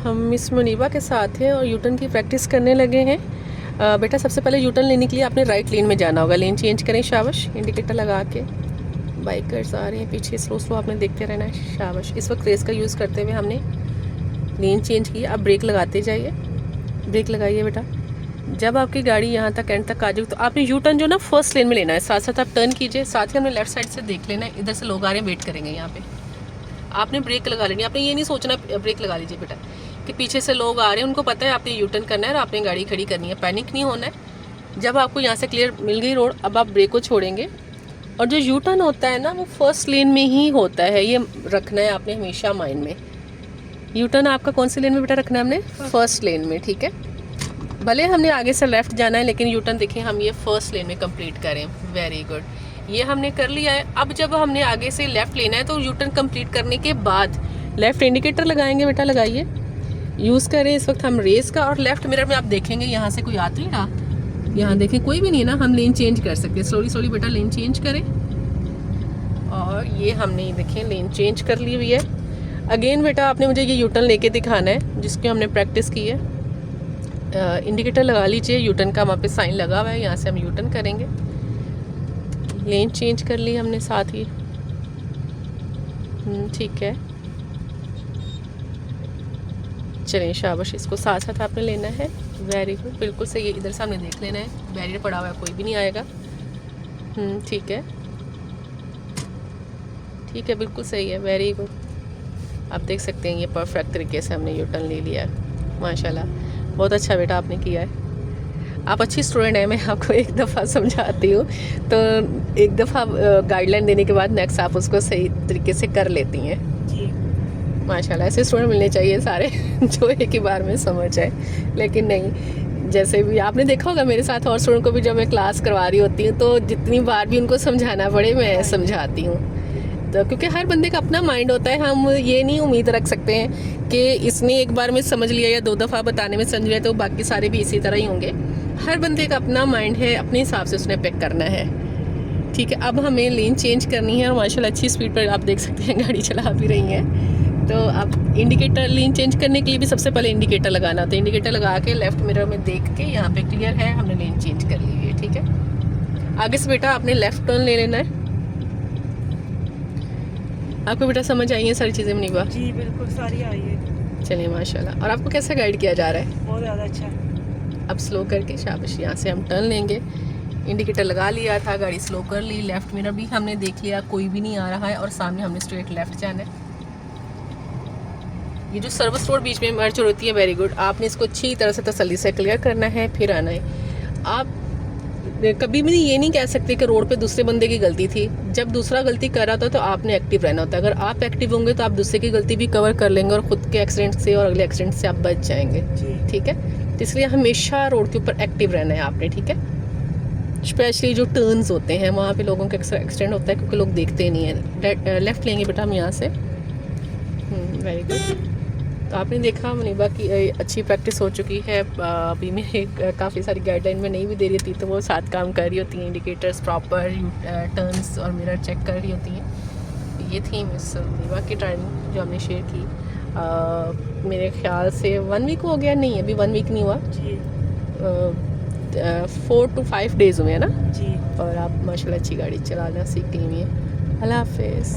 हम मिस मुनीबा के साथ हैं और यूटर्न की प्रैक्टिस करने लगे हैं। बेटा सबसे पहले यूटर्न लेने के लिए आपने राइट लेन में जाना होगा। लेन चेंज करें, शाबाश। इंडिकेटर लगा के बाइकर्स आ रहे हैं पीछे, स्लो स्लो आपने देखते रहना है, शाबाश। इस वक्त रेस का यूज़ करते हुए हमने लेन चेंज की। आप ब्रेक लगाते जाइए, ब्रेक लगाइए बेटा। जब आपकी गाड़ी यहाँ तक एंड तक आ जाए तो आपने यू टर्न जो ना फर्स्ट लेन में लेना है, साथ साथ आप टर्न कीजिए। साथ ही हमने लेफ्ट साइड से देख लेना है, इधर से लोग आ रहे हैं, वेट करेंगे यहाँ पे। आपने ब्रेक लगा लेनी, आपने ये नहीं सोचना ब्रेक लगा लीजिए बेटा कि पीछे से लोग आ रहे हैं, उनको पता है आपने यू टर्न करना है और आपने गाड़ी खड़ी करनी है। पैनिक नहीं होना है। जब आपको यहाँ से क्लियर मिल गई रोड, अब आप ब्रेक को छोड़ेंगे। और जो यू टर्न होता है ना, वो फर्स्ट लेन में ही होता है, ये रखना है आपने हमेशा माइंड में। यू टर्न आपका कौन सी लेन में बेटा रखना है हमने? फर्स्ट लेन में, ठीक है। भले हमने आगे से लेफ़्ट जाना है, लेकिन यू टर्न देखें हम ये फर्स्ट लेन में कंप्लीट करें। वेरी गुड, ये हमने कर लिया है। अब जब हमने आगे से लेफ़्ट लेना है तो यू टर्न कंप्लीट करने के बाद लेफ़्ट इंडिकेटर लगाएंगे बेटा, लगाइए, यूज़ करें। इस वक्त हम रेस का, और लेफ़्ट मिरर में आप देखेंगे यहाँ से कोई यात्री रहा, यहाँ देखें कोई भी नहीं है ना, हम लेन चेंज कर सकते हैं। स्लोली स्लोली बेटा लेन चेंज करें। और ये हमने देखें लेन चेंज कर ली हुई है। अगेन बेटा आपने मुझे ये यू टर्न लेके दिखाना है जिसकी हमने प्रैक्टिस की है। इंडिकेटर लगा लीजिए, यू टर्न का वहाँ पे साइन लगा हुआ है, यहाँ से हम यू टर्न करेंगे। लेन चेंज कर ली हमने साथ ही, ठीक है। चलिए शाबाश, इसको साथ साथ आपने लेना है। वेरी गुड, बिल्कुल सही है। इधर से हमने देख लेना है, बैरियर पड़ा हुआ है, कोई भी नहीं आएगा। ठीक है, ठीक है, बिल्कुल सही है। वेरी गुड, आप देख सकते हैं ये परफेक्ट तरीके से हमने यू टर्न ले लिया है। माशाल्लाह, बहुत अच्छा बेटा आपने किया है। आप अच्छी स्टूडेंट हैं, मैं आपको एक दफ़ा समझाती हूँ तो एक दफ़ा गाइडलाइन देने के बाद नेक्स्ट आप उसको सही तरीके से कर लेती हैं जी। माशाल्लाह, ऐसे स्टूडेंट मिलने चाहिए सारे जो एक ही बार में समझ आए। लेकिन नहीं, जैसे भी आपने देखा होगा मेरे साथ और स्टूडेंट को भी, जब मैं क्लास करवा रही होती हूँ तो जितनी बार भी उनको समझाना पड़े मैं समझाती हूँ। तो क्योंकि हर बंदे का अपना माइंड होता है, हम ये नहीं उम्मीद रख सकते हैं कि इसने एक बार में समझ लिया या 2 दफ़ा बताने में समझ लिया तो बाकी सारे भी इसी तरह ही होंगे। हर बंदे का अपना माइंड है, अपने हिसाब से उसने पिक करना है, ठीक है। अब हमें लेन चेंज करनी है और माशाल्लाह अच्छी स्पीड पर आप देख सकते हैं गाड़ी चला भी रही हैं। तो अब इंडिकेटर, लेन चेंज करने के लिए भी सबसे पहले इंडिकेटर लगाना होता है। इंडिकेटर लगा के लेफ़्ट मिरर में देख के यहाँ पे क्लियर है, हमने लेन चेंज कर ली है, ठीक है। आगे से बेटा आपने लेफ़्ट टर्न ले लेना है। आपको बेटा समझ आई है सारी चीज़ें मुनीबा? जी बिल्कुल, सारी आई है। चलिए माशाल्लाह। और आपको कैसे गाइड किया जा रहा है? बहुत ज़्यादा अच्छा। अब स्लो करके शाबाश, यहाँ से हम टर्न लेंगे। इंडिकेटर लगा लिया था, गाड़ी स्लो कर ली, लेफ़्ट मिरर भी हमने देख लिया, कोई भी नहीं आ रहा है, और सामने हमने स्ट्रेट लेफ़्ट जाना है। ये जो सर्विस रोड बीच में मर्ज होती है, वेरी गुड, आपने इसको अच्छी तरह से तसल्ली से क्लियर करना है, फिर आना है। आप कभी भी ये नहीं कह सकते कि रोड पे दूसरे बंदे की गलती थी। जब दूसरा गलती कर रहा था तो आपने एक्टिव रहना होता है। अगर आप एक्टिव होंगे तो आप दूसरे की गलती भी कवर कर लेंगे और ख़ुद के एक्सीडेंट से और अगले एक्सीडेंट से आप बच जाएंगे, ठीक है। तो इसलिए हमेशा रोड के ऊपर एक्टिव रहना है आपने, ठीक है। स्पेशली जो टर्न्स होते हैं वहाँ पे लोगों का एक्सीडेंट होता है क्योंकि लोग देखते नहीं हैं। लेफ़्ट लेंगे बेटा हम यहाँ से, वेरी गुड। तो आपने देखा मुनीबा की अच्छी प्रैक्टिस हो चुकी है। अभी मैं काफ़ी सारी गाइडलाइन में नहीं भी दे रही थी तो वो साथ काम कर रही होती हैं। इंडिकेटर्स प्रॉपर, टर्न्स और मिरर चेक कर रही होती हैं। ये थी मिस मुनीबा की ट्रेनिंग जो हमने शेयर की। मेरे ख्याल से 1 वीक हो गया, नहीं अभी 1 वीक नहीं हुआ जी, 4 to 5 डेज़ हुए हैं ना जी। और आप माशाल्लाह अच्छी गाड़ी चलाना सीख गई हुई हैं। अल्लाह हाफ़िज़।